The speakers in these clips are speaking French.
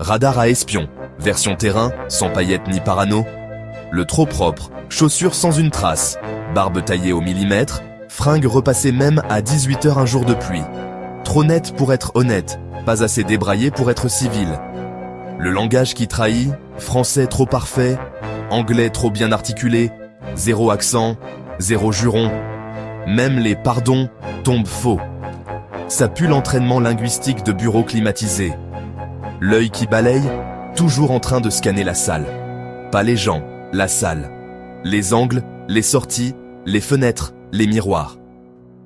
Radar à espion, version terrain, sans paillettes ni parano. Le trop propre, chaussures sans une trace, barbe taillée au millimètre, fringues repassées même à 18 h un jour de pluie. Trop net pour être honnête, pas assez débraillé pour être civil. Le langage qui trahit, français trop parfait, anglais trop bien articulé, zéro accent, zéro juron. Même les pardons tombent faux. Ça pue l'entraînement linguistique de bureau climatisé. L'œil qui balaye, toujours en train de scanner la salle. Pas les gens, la salle. Les angles, les sorties, les fenêtres, les miroirs.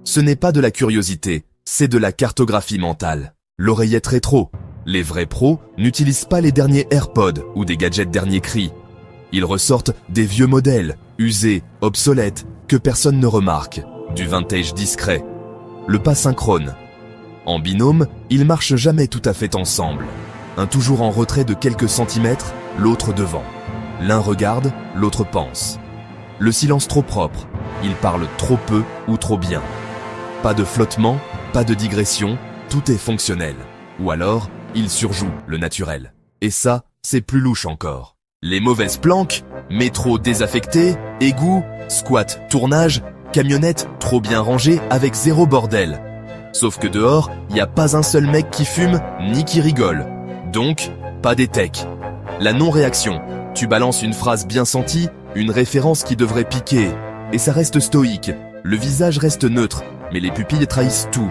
Ce n'est pas de la curiosité, c'est de la cartographie mentale. L'oreillette rétro. Les vrais pros n'utilisent pas les derniers AirPods ou des gadgets dernier cri. Ils ressortent des vieux modèles, usés, obsolètes, que personne ne remarque. Du vintage discret. Le pas synchrone. En binôme, ils marchent jamais tout à fait ensemble. Un toujours en retrait de quelques centimètres, l'autre devant. L'un regarde, l'autre pense. Le silence trop propre. Ils parlent trop peu ou trop bien. Pas de flottement, pas de digression, tout est fonctionnel. Ou alors, ils surjouent le naturel. Et ça, c'est plus louche encore. Les mauvaises planques, métro désaffecté, égouts, squat, tournage, camionnette trop bien rangée avec zéro bordel. Sauf que dehors, y a pas un seul mec qui fume ni qui rigole. Donc, pas d'étec. La non-réaction. Tu balances une phrase bien sentie, une référence qui devrait piquer. Et ça reste stoïque. Le visage reste neutre, mais les pupilles trahissent tout.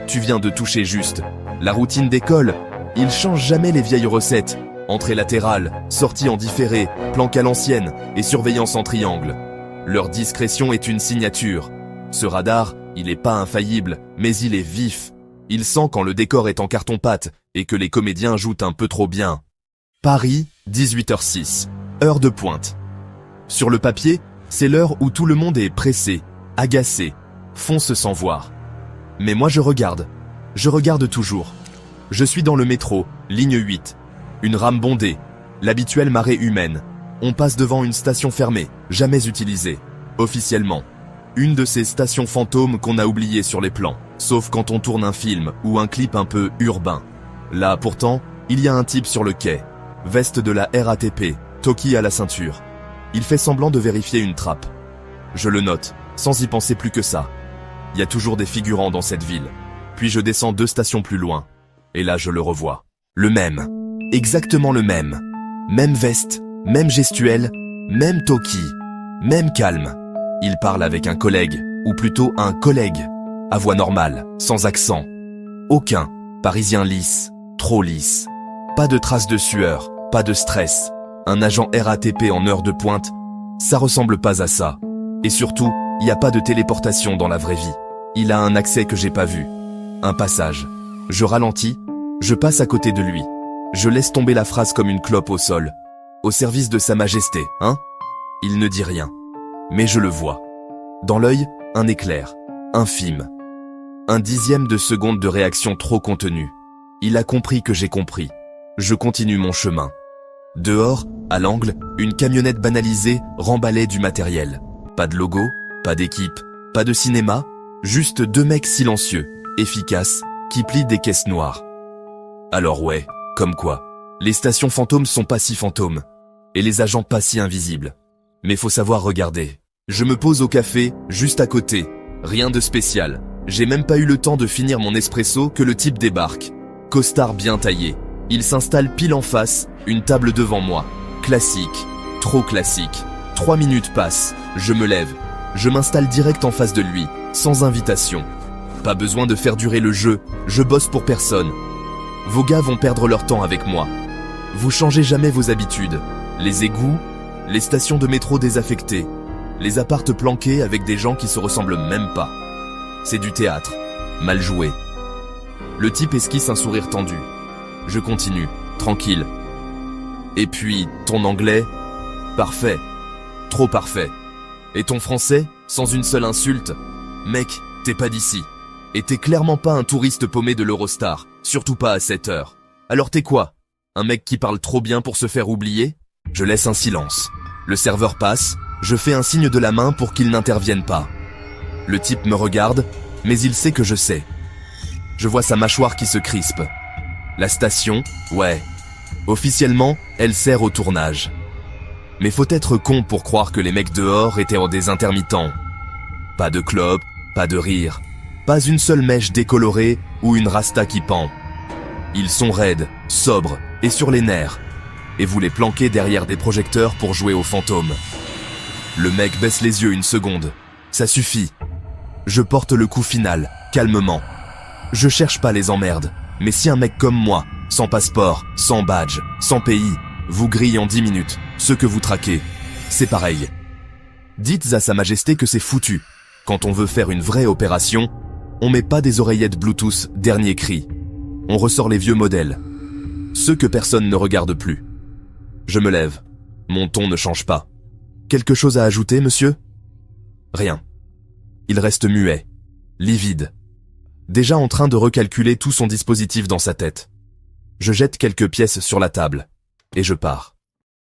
Tu viens de toucher juste. La routine d'école, ils changent jamais les vieilles recettes. Entrée latérale, sortie en différé, planque à l'ancienne et surveillance en triangle. Leur discrétion est une signature. Ce radar, il est pas infaillible, mais il est vif. Il sent quand le décor est en carton-pâte et que les comédiens jouent un peu trop bien. Paris, 18h06, heure de pointe. Sur le papier, c'est l'heure où tout le monde est pressé, agacé, fonce sans voir. Mais moi je regarde toujours. Je suis dans le métro, ligne 8. Une rame bondée, l'habituelle marée humaine. On passe devant une station fermée, jamais utilisée, officiellement. Une de ces stations fantômes qu'on a oubliées sur les plans, sauf quand on tourne un film ou un clip un peu urbain. Là, pourtant, il y a un type sur le quai, veste de la RATP, toki à la ceinture. Il fait semblant de vérifier une trappe. Je le note, sans y penser plus que ça. Il y a toujours des figurants dans cette ville. Puis je descends 2 stations plus loin. Et là, je le revois. Le même. Exactement le même. Même veste, même gestuelle, même toki, même calme. Il parle avec un collègue, ou plutôt un collègue, à voix normale, sans accent. Aucun, parisien lisse, trop lisse. Pas de traces de sueur, pas de stress. Un agent RATP en heure de pointe, ça ressemble pas à ça. Et surtout, il n'y a pas de téléportation dans la vraie vie. Il a un accès que j'ai pas vu. Un passage. Je ralentis, je passe à côté de lui. Je laisse tomber la phrase comme une clope au sol. Au service de Sa Majesté, hein? Il ne dit rien. Mais je le vois. Dans l'œil, un éclair. Infime. 1/10 de seconde de réaction trop contenue. Il a compris que j'ai compris. Je continue mon chemin. Dehors, à l'angle, une camionnette banalisée remballait du matériel. Pas de logo, pas d'équipe, pas de cinéma, juste 2 mecs silencieux, efficaces, qui plient des caisses noires. Alors ouais, comme quoi, les stations fantômes sont pas si fantômes, et les agents pas si invisibles. Mais faut savoir regarder. Je me pose au café, juste à côté. Rien de spécial. J'ai même pas eu le temps de finir mon espresso que le type débarque. Costard bien taillé. Il s'installe pile en face, une table devant moi. Classique. Trop classique. 3 minutes passent. Je me lève. Je m'installe direct en face de lui, sans invitation. Pas besoin de faire durer le jeu. Je bosse pour personne. Vos gars vont perdre leur temps avec moi. Vous changez jamais vos habitudes. Les égouts, les stations de métro désaffectées, les appartes planqués avec des gens qui se ressemblent même pas. C'est du théâtre, mal joué. Le type esquisse un sourire tendu. Je continue, tranquille. Et puis, ton anglais, parfait, trop parfait. Et ton français, sans une seule insulte, mec, t'es pas d'ici. Et t'es clairement pas un touriste paumé de l'Eurostar, surtout pas à 7 heures. Alors t'es quoi? Un mec qui parle trop bien pour se faire oublier? Je laisse un silence. Le serveur passe, je fais un signe de la main pour qu'il n'intervienne pas. Le type me regarde, mais il sait que je sais. Je vois sa mâchoire qui se crispe. La station, ouais, Officiellement, elle sert au tournage. Mais faut être con pour croire que les mecs dehors étaient en des intermittents. Pas de clope, pas de rire, pas une seule mèche décolorée ou une rasta qui pend. Ils sont raides, sobres et sur les nerfs. Et vous les planquez derrière des projecteurs pour jouer aux fantômes. Le mec baisse les yeux une seconde. Ça suffit. Je porte le coup final, calmement. Je cherche pas les emmerdes, mais si un mec comme moi, sans passeport, sans badge, sans pays, vous grille en 10 minutes, ce que vous traquez, c'est pareil. Dites à Sa Majesté que c'est foutu. Quand on veut faire une vraie opération, on met pas des oreillettes Bluetooth dernier cri. On ressort les vieux modèles. Ceux que personne ne regarde plus. Je me lève. Mon ton ne change pas. Quelque chose à ajouter, monsieur? Rien. Il reste muet, livide, déjà en train de recalculer tout son dispositif dans sa tête. Je jette quelques pièces sur la table, et je pars.